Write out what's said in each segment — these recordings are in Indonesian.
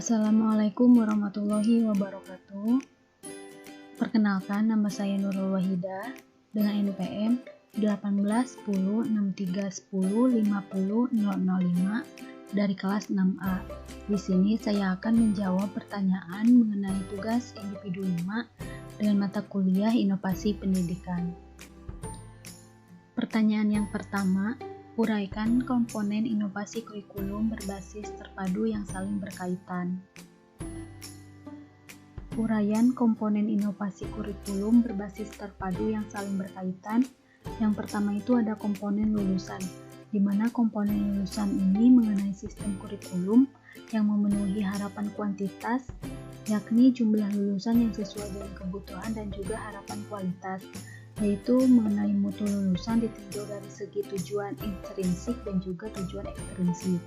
Assalamualaikum warahmatullahi wabarakatuh. Perkenalkan, nama saya Nurul Wahidah dengan NPM 181063105005 dari kelas 6A. Di sini saya akan menjawab pertanyaan mengenai tugas individu 5 dengan mata kuliah Inovasi Pendidikan. Pertanyaan yang pertama, uraikan komponen inovasi kurikulum berbasis terpadu yang saling berkaitan. Uraian komponen inovasi kurikulum berbasis terpadu yang saling berkaitan. Yang pertama itu ada komponen lulusan, di mana komponen lulusan ini mengenai sistem kurikulum yang memenuhi harapan kuantitas, yakni jumlah lulusan yang sesuai dengan kebutuhan dan juga harapan kualitas, yaitu mengenai mutu lulusan ditinjau dari segi tujuan intrinsik dan juga tujuan ekstrinsik.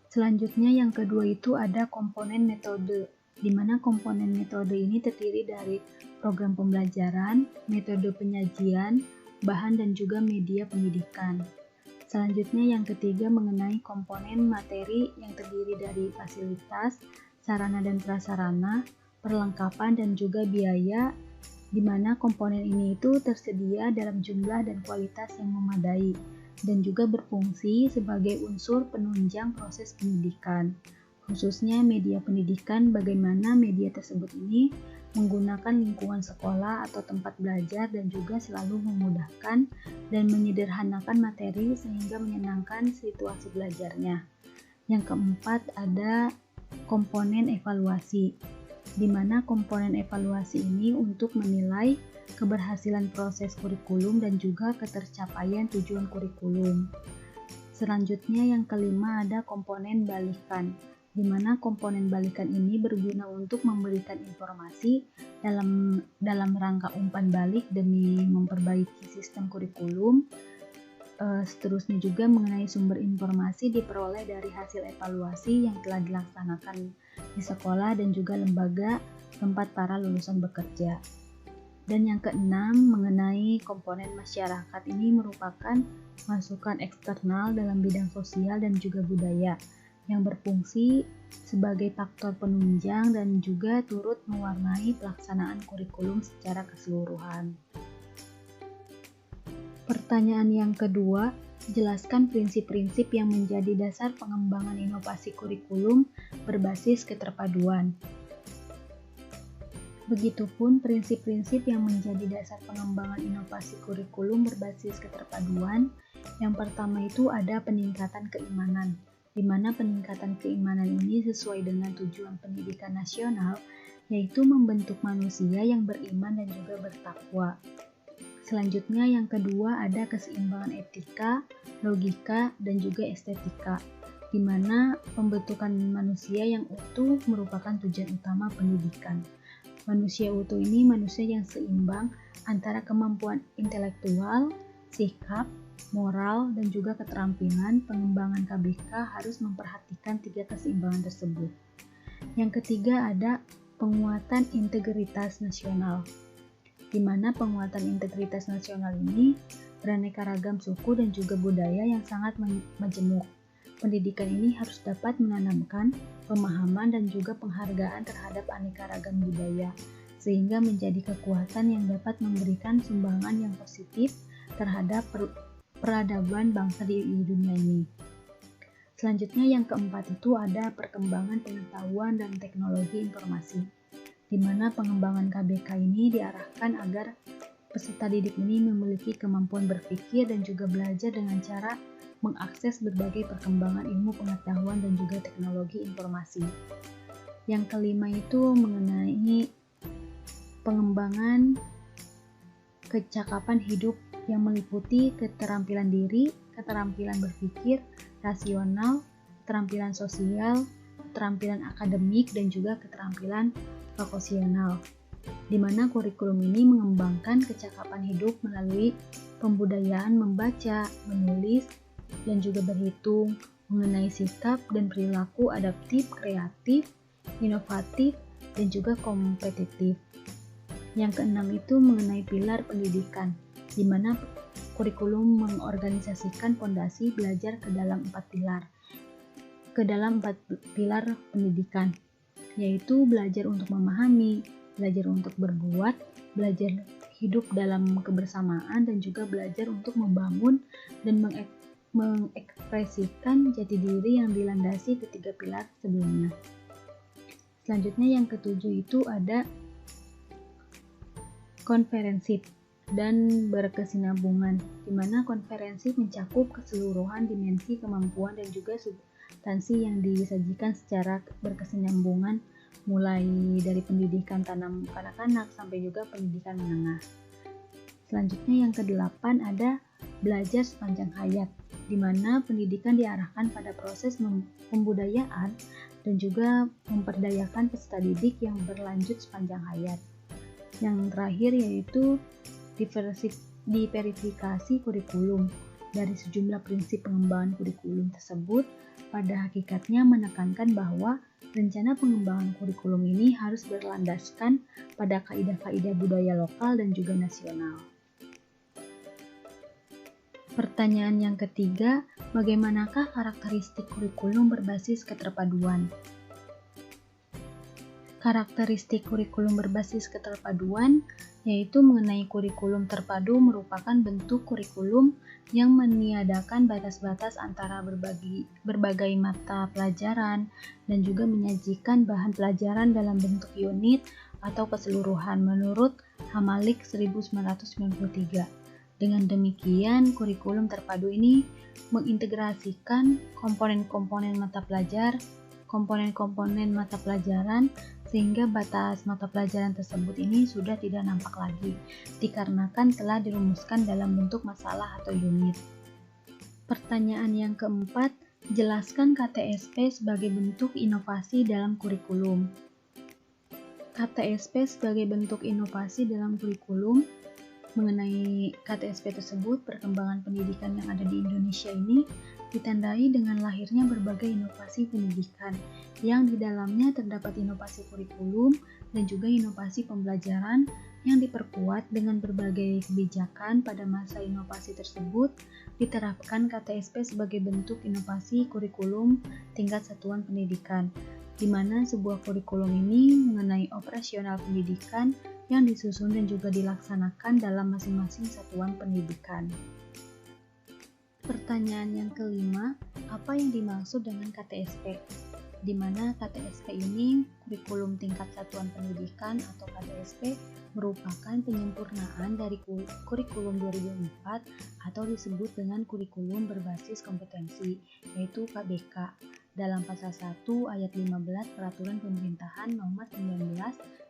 Selanjutnya yang kedua itu ada komponen metode, di mana komponen metode ini terdiri dari program pembelajaran, metode penyajian, bahan dan juga media pendidikan. Selanjutnya yang ketiga mengenai komponen materi yang terdiri dari fasilitas, sarana dan prasarana, perlengkapan dan juga biaya, di mana komponen ini itu tersedia dalam jumlah dan kualitas yang memadai dan juga berfungsi sebagai unsur penunjang proses pendidikan, khususnya media pendidikan, bagaimana media tersebut ini menggunakan lingkungan sekolah atau tempat belajar dan juga selalu memudahkan dan menyederhanakan materi sehingga menyenangkan situasi belajarnya. Yang keempat ada komponen evaluasi, di mana komponen evaluasi ini untuk menilai keberhasilan proses kurikulum dan juga ketercapaian tujuan kurikulum. Selanjutnya yang kelima ada komponen balikan, di mana komponen balikan ini berguna untuk memberikan informasi dalam rangka umpan balik demi memperbaiki sistem kurikulum. Seterusnya juga mengenai sumber informasi diperoleh dari hasil evaluasi yang telah dilaksanakan di sekolah dan juga lembaga tempat para lulusan bekerja. Dan yang keenam mengenai komponen masyarakat, ini merupakan masukan eksternal dalam bidang sosial dan juga budaya yang berfungsi sebagai faktor penunjang dan juga turut mewarnai pelaksanaan kurikulum secara keseluruhan. Pertanyaan yang kedua, jelaskan prinsip-prinsip yang menjadi dasar pengembangan inovasi kurikulum berbasis keterpaduan. Begitupun prinsip-prinsip yang menjadi dasar pengembangan inovasi kurikulum berbasis keterpaduan. Yang pertama itu ada peningkatan keimanan, di mana peningkatan keimanan ini sesuai dengan tujuan pendidikan nasional, yaitu membentuk manusia yang beriman dan juga bertakwa. Selanjutnya yang kedua ada keseimbangan etika, logika, dan juga estetika, di mana pembentukan manusia yang utuh merupakan tujuan utama pendidikan. Manusia utuh ini manusia yang seimbang antara kemampuan intelektual, sikap, moral, dan juga keterampilan. Pengembangan KBK harus memperhatikan tiga keseimbangan tersebut. Yang ketiga ada penguatan integritas nasional, di mana penguatan integritas nasional ini beraneka ragam suku dan juga budaya yang sangat majemuk. Pendidikan ini harus dapat menanamkan pemahaman dan juga penghargaan terhadap aneka ragam budaya, sehingga menjadi kekuatan yang dapat memberikan sumbangan yang positif terhadap peradaban bangsa di dunia ini. Selanjutnya yang keempat itu ada perkembangan pengetahuan dan teknologi informasi, di mana pengembangan KBK ini diarahkan agar peserta didik ini memiliki kemampuan berpikir dan juga belajar dengan cara mengakses berbagai perkembangan ilmu pengetahuan dan juga teknologi informasi. Yang kelima itu mengenai pengembangan kecakapan hidup yang meliputi keterampilan diri, keterampilan berpikir rasional, keterampilan sosial, keterampilan akademik, dan juga keterampilan vokasional, di mana kurikulum ini mengembangkan kecakapan hidup melalui pembudayaan membaca, menulis, dan juga berhitung, mengenai sikap dan perilaku adaptif, kreatif, inovatif, dan juga kompetitif. Yang keenam itu mengenai pilar pendidikan, di mana kurikulum mengorganisasikan fondasi belajar ke dalam 4 pilar, ke dalam 4 pilar pendidikan, yaitu belajar untuk memahami, belajar untuk berbuat, belajar hidup dalam kebersamaan, dan juga belajar untuk membangun dan mengekspresikan jati diri yang dilandasi ketiga pilar sebelumnya. Selanjutnya yang ketujuh itu ada konferensif dan berkesinambungan, di mana konferensif mencakup keseluruhan dimensi kemampuan dan juga substansi yang disajikan secara berkesinambungan, mulai dari pendidikan tanam kanak-kanak sampai juga pendidikan menengah. Selanjutnya yang kedelapan ada belajar sepanjang hayat, di mana pendidikan diarahkan pada proses pembudayaan dan juga memperdayakan peserta didik yang berlanjut sepanjang hayat. Yang terakhir yaitu diverifikasi kurikulum. Dari sejumlah prinsip pengembangan kurikulum tersebut, pada hakikatnya menekankan bahwa rencana pengembangan kurikulum ini harus berlandaskan pada kaidah-kaidah budaya lokal dan juga nasional. Pertanyaan yang ketiga, bagaimanakah karakteristik kurikulum berbasis keterpaduan? Karakteristik kurikulum berbasis keterpaduan yaitu mengenai kurikulum terpadu merupakan bentuk kurikulum yang meniadakan batas-batas antara berbagai mata pelajaran dan juga menyajikan bahan pelajaran dalam bentuk unit atau keseluruhan menurut Hamalik 1993. Dengan demikian, kurikulum terpadu ini mengintegrasikan komponen-komponen mata pelajaran sehingga batas mata pelajaran tersebut ini sudah tidak nampak lagi, dikarenakan telah dirumuskan dalam bentuk masalah atau unit. Pertanyaan yang keempat, jelaskan KTSP sebagai bentuk inovasi dalam kurikulum. KTSP sebagai bentuk inovasi dalam kurikulum. Mengenai KTSP tersebut, perkembangan pendidikan yang ada di Indonesia ini ditandai dengan lahirnya berbagai inovasi pendidikan yang di dalamnya terdapat inovasi kurikulum dan juga inovasi pembelajaran yang diperkuat dengan berbagai kebijakan. Pada masa inovasi tersebut diterapkan KTSP sebagai bentuk inovasi kurikulum tingkat satuan pendidikan, di mana sebuah kurikulum ini mengenai operasional pendidikan yang disusun dan juga dilaksanakan dalam masing-masing satuan pendidikan. Pertanyaan yang kelima, apa yang dimaksud dengan KTSP? Di mana KTSP ini, kurikulum tingkat satuan pendidikan atau KTSP, merupakan penyempurnaan dari kurikulum 2004 atau disebut dengan kurikulum berbasis kompetensi, yaitu KBK. Dalam pasal 1 ayat 15 Peraturan Pemerintahan Nomor 19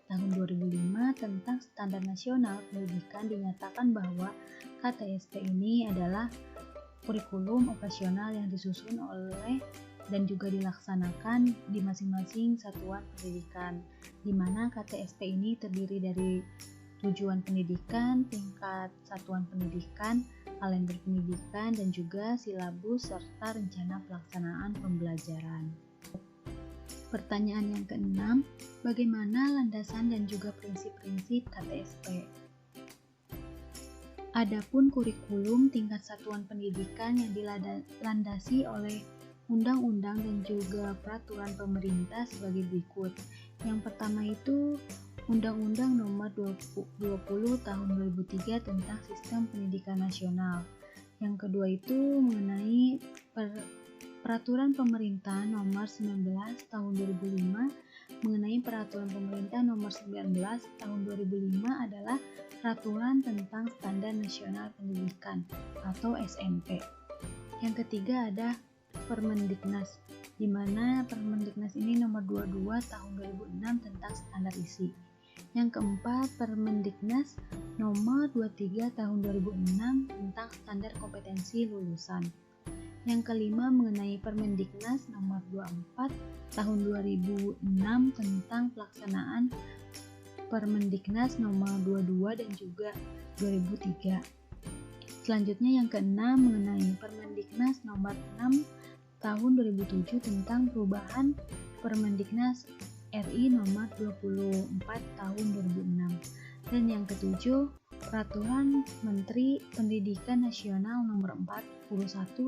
Tahun 2005 tentang Standar Nasional Pendidikan dinyatakan bahwa KTSP ini adalah kurikulum operasional yang disusun oleh dan juga dilaksanakan di masing-masing satuan pendidikan, di mana KTSP ini terdiri dari tujuan pendidikan, tingkat satuan pendidikan, kalender pendidikan, dan juga silabus serta rencana pelaksanaan pembelajaran. Pertanyaan yang keenam, bagaimana landasan dan juga prinsip-prinsip KTSP? Adapun kurikulum tingkat satuan pendidikan yang dilandasi oleh undang-undang dan juga peraturan pemerintah sebagai berikut. Yang pertama itu Undang-Undang Nomor 20 Tahun 2003 tentang Sistem Pendidikan Nasional. Yang kedua itu mengenai Peraturan Pemerintah Nomor 19 Tahun 2005 mengenai Peraturan Pemerintah Nomor 19 Tahun 2005 adalah Peraturan tentang Standar Nasional Pendidikan atau SMP. Yang ketiga ada Permendiknas, di mana Permendiknas ini nomor 22 tahun 2006 tentang standar isi. Yang keempat, Permendiknas nomor 23 tahun 2006 tentang standar kompetensi lulusan. Yang kelima mengenai Permendiknas nomor 24 tahun 2006 tentang pelaksanaan Permendiknas nomor 22 dan juga 2003. Selanjutnya yang keenam mengenai Permendiknas nomor 6 tahun 2007 tentang perubahan Permendiknas RI nomor 24 tahun 2006. Dan yang ketujuh, Peraturan Menteri Pendidikan Nasional nomor 41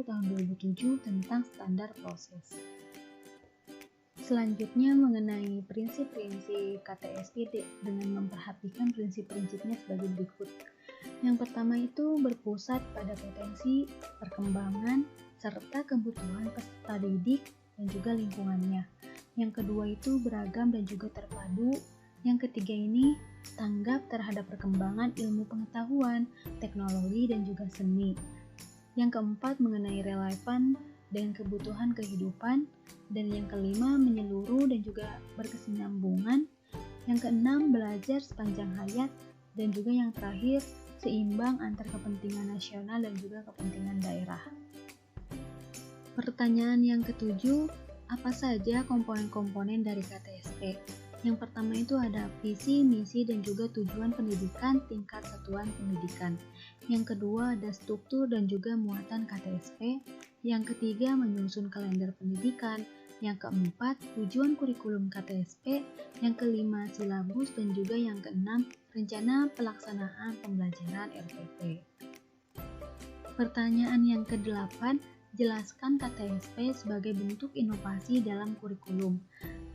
tahun 2007 tentang standar proses. Selanjutnya mengenai prinsip-prinsip KTSP dengan memperhatikan prinsip-prinsipnya sebagai berikut. Yang pertama itu berpusat pada potensi, perkembangan, serta kebutuhan peserta didik dan juga lingkungannya. Yang kedua itu beragam dan juga terpadu. Yang ketiga ini tanggap terhadap perkembangan ilmu pengetahuan, teknologi dan juga seni. Yang keempat mengenai relevan dengan kebutuhan kehidupan. Dan yang kelima menyeluruh dan juga berkesinambungan. Yang keenam belajar sepanjang hayat. Dan juga yang terakhir seimbang antar kepentingan nasional dan juga kepentingan daerah. Pertanyaan yang ketujuh, apa saja komponen-komponen dari KTSP? Yang pertama itu ada visi, misi, dan juga tujuan pendidikan tingkat satuan pendidikan. Yang kedua ada struktur dan juga muatan KTSP. Yang ketiga menyusun kalender pendidikan. Yang keempat tujuan kurikulum KTSP. Yang kelima silabus dan juga yang keenam rencana pelaksanaan pembelajaran RPP. Pertanyaan yang kedelapan, jelaskan KTSP sebagai bentuk inovasi dalam kurikulum.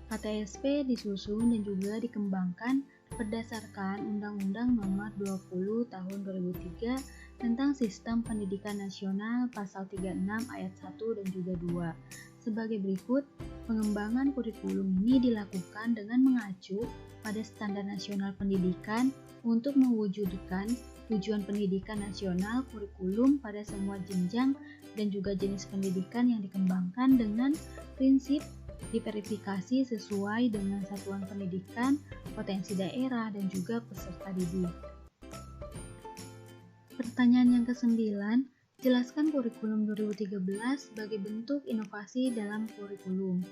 KTSP disusun dan juga dikembangkan berdasarkan Undang-Undang Nomor 20 Tahun 2003 tentang Sistem Pendidikan Nasional Pasal 36 Ayat 1 dan juga 2. Sebagai berikut, pengembangan kurikulum ini dilakukan dengan mengacu pada Standar Nasional Pendidikan untuk mewujudkan tujuan pendidikan nasional kurikulum pada semua jenjang dan juga jenis pendidikan yang dikembangkan dengan prinsip diverifikasi sesuai dengan satuan pendidikan, potensi daerah, dan juga peserta didik. Pertanyaan yang ke-9, jelaskan kurikulum 2013 sebagai bentuk inovasi dalam kurikulum.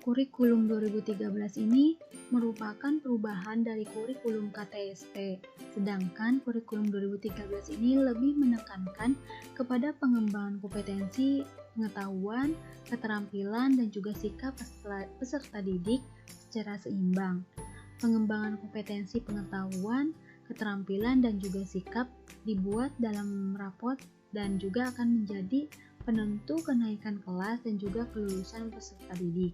Kurikulum 2013 ini merupakan perubahan dari kurikulum KTSP, sedangkan kurikulum 2013 ini lebih menekankan kepada pengembangan kompetensi, pengetahuan, keterampilan, dan juga sikap peserta didik secara seimbang. Pengembangan kompetensi pengetahuan, keterampilan, dan juga sikap dibuat dalam rapot dan juga akan menjadi penentu kenaikan kelas dan juga kelulusan peserta didik.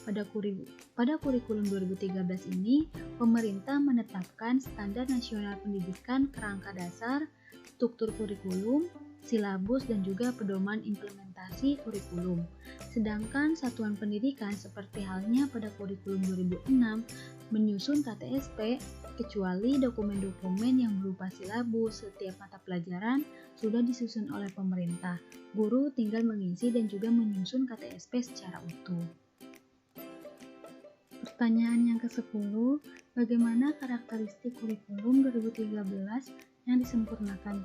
Pada kurikulum 2013 ini, pemerintah menetapkan Standar Nasional Pendidikan Kerangka Dasar, struktur kurikulum, silabus, dan juga pedoman implementasi kurikulum. Sedangkan satuan pendidikan seperti halnya pada kurikulum 2006 menyusun KTSP, kecuali dokumen-dokumen yang berupa silabus setiap mata pelajaran sudah disusun oleh pemerintah. Guru tinggal mengisi dan juga menyusun KTSP secara utuh. Pertanyaan yang ke-10, bagaimana karakteristik kurikulum 2013 yang disempurnakan?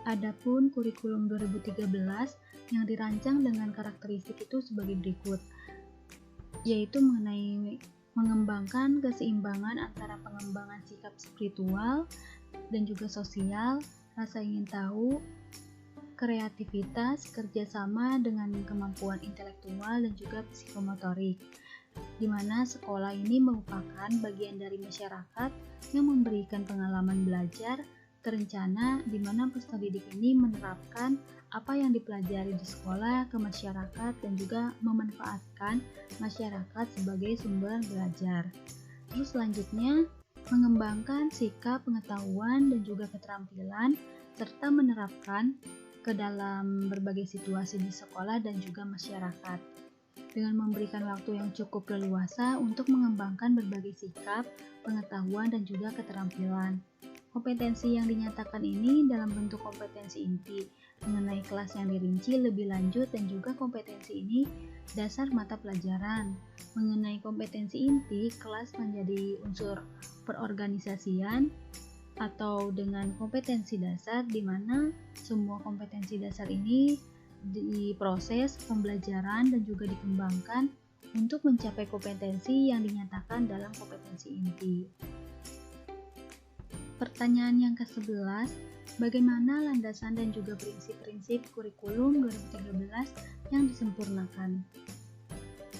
Adapun kurikulum 2013 yang dirancang dengan karakteristik itu sebagai berikut, yaitu mengenai mengembangkan keseimbangan antara pengembangan sikap spiritual dan juga sosial, rasa ingin tahu, kreativitas, kerjasama dengan kemampuan intelektual dan juga psikomotorik, di mana sekolah ini merupakan bagian dari masyarakat yang memberikan pengalaman belajar terencana, di mana peserta didik ini menerapkan apa yang dipelajari di sekolah ke masyarakat dan juga memanfaatkan masyarakat sebagai sumber belajar. Terus selanjutnya, mengembangkan sikap pengetahuan dan juga keterampilan serta menerapkan ke dalam berbagai situasi di sekolah dan juga masyarakat, dengan memberikan waktu yang cukup leluasa untuk mengembangkan berbagai sikap, pengetahuan, dan juga keterampilan. Kompetensi yang dinyatakan ini dalam bentuk kompetensi inti mengenai kelas yang dirinci lebih lanjut dan juga kompetensi ini dasar mata pelajaran. Mengenai kompetensi inti, kelas menjadi unsur perorganisasian atau dengan kompetensi dasar di mana semua kompetensi dasar ini diproses pembelajaran dan juga dikembangkan untuk mencapai kompetensi yang dinyatakan dalam kompetensi inti. Pertanyaan yang ke-11, bagaimana landasan dan juga prinsip-prinsip kurikulum 2013 yang disempurnakan?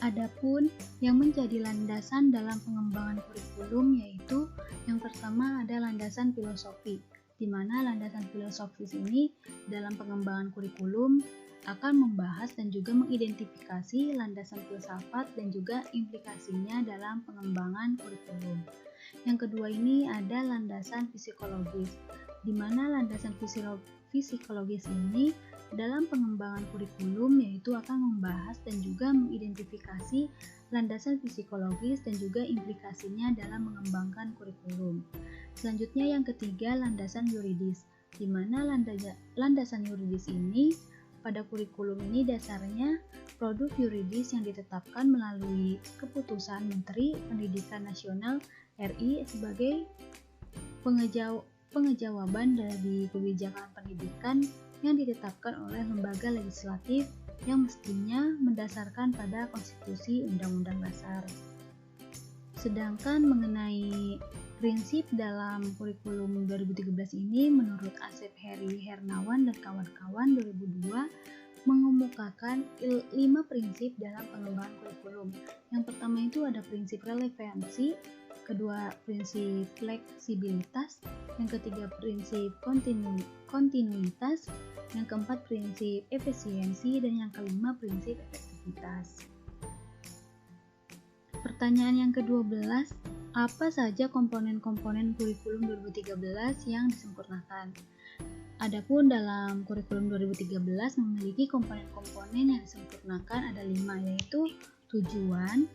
Adapun yang menjadi landasan dalam pengembangan kurikulum yaitu yang pertama ada landasan filosofi, di mana landasan filosofis ini dalam pengembangan kurikulum akan membahas dan juga mengidentifikasi landasan filsafat dan juga implikasinya dalam pengembangan kurikulum. Yang kedua ini ada landasan psikologis, di mana landasan psikologis ini dalam pengembangan kurikulum yaitu akan membahas dan juga mengidentifikasi landasan psikologis dan juga implikasinya dalam mengembangkan kurikulum. Selanjutnya yang ketiga landasan yuridis, di mana landasan yuridis ini pada kurikulum ini dasarnya produk yuridis yang ditetapkan melalui keputusan Menteri Pendidikan Nasional RI sebagai pengejawaban dari kebijakan pendidikan yang ditetapkan oleh lembaga legislatif yang mestinya mendasarkan pada konstitusi Undang-Undang Dasar. Sedangkan mengenai prinsip dalam kurikulum 2013 ini menurut Asep Heri Hernawan dan kawan-kawan 2002 mengemukakan 5 prinsip dalam pengembangan kurikulum. Yang pertama itu ada prinsip relevansi, kedua prinsip fleksibilitas, yang ketiga prinsip kontinuitas, yang keempat prinsip efisiensi, dan yang kelima prinsip efektivitas. Pertanyaan yang ke-12, apa saja komponen-komponen kurikulum 2013 yang disempurnakan? Adapun dalam kurikulum 2013 memiliki komponen-komponen yang disempurnakan ada 5, yaitu tujuan,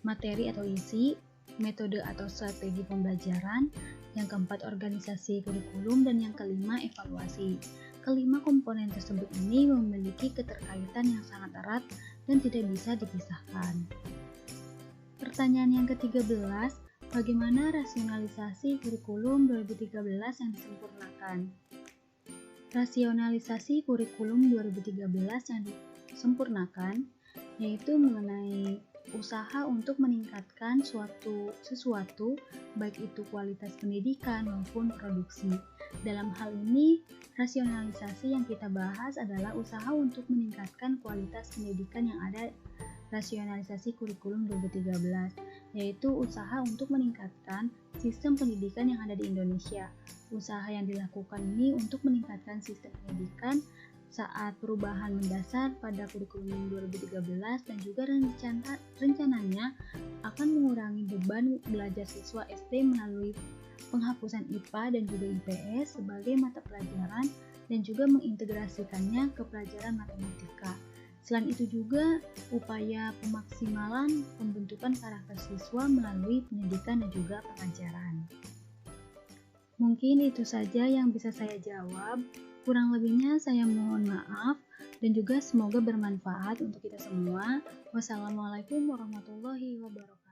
materi atau isi, metode atau strategi pembelajaran, yang keempat organisasi kurikulum, dan yang kelima evaluasi. Kelima komponen tersebut ini memiliki keterkaitan yang sangat erat dan tidak bisa dipisahkan. Pertanyaan yang ke-13, bagaimana rasionalisasi kurikulum 2013 yang disempurnakan? Rasionalisasi kurikulum 2013 yang disempurnakan yaitu mengenai usaha untuk meningkatkan sesuatu baik itu kualitas pendidikan maupun produksi. Dalam hal ini, rasionalisasi yang kita bahas adalah usaha untuk meningkatkan kualitas pendidikan yang ada. Rasionalisasi kurikulum 2013 yaitu usaha untuk meningkatkan sistem pendidikan yang ada di Indonesia. Usaha yang dilakukan ini untuk meningkatkan sistem pendidikan saat perubahan mendasar pada kurikulum 2013 dan juga rencananya akan mengurangi beban belajar siswa SD melalui penghapusan IPA dan juga IPS sebagai mata pelajaran dan juga mengintegrasikannya ke pelajaran matematika. Selain itu juga upaya pemaksimalan pembentukan karakter siswa melalui pendidikan dan juga pengajaran. Mungkin itu saja yang bisa saya jawab. Kurang lebihnya saya mohon maaf dan juga semoga bermanfaat untuk kita semua. Wassalamualaikum warahmatullahi wabarakatuh.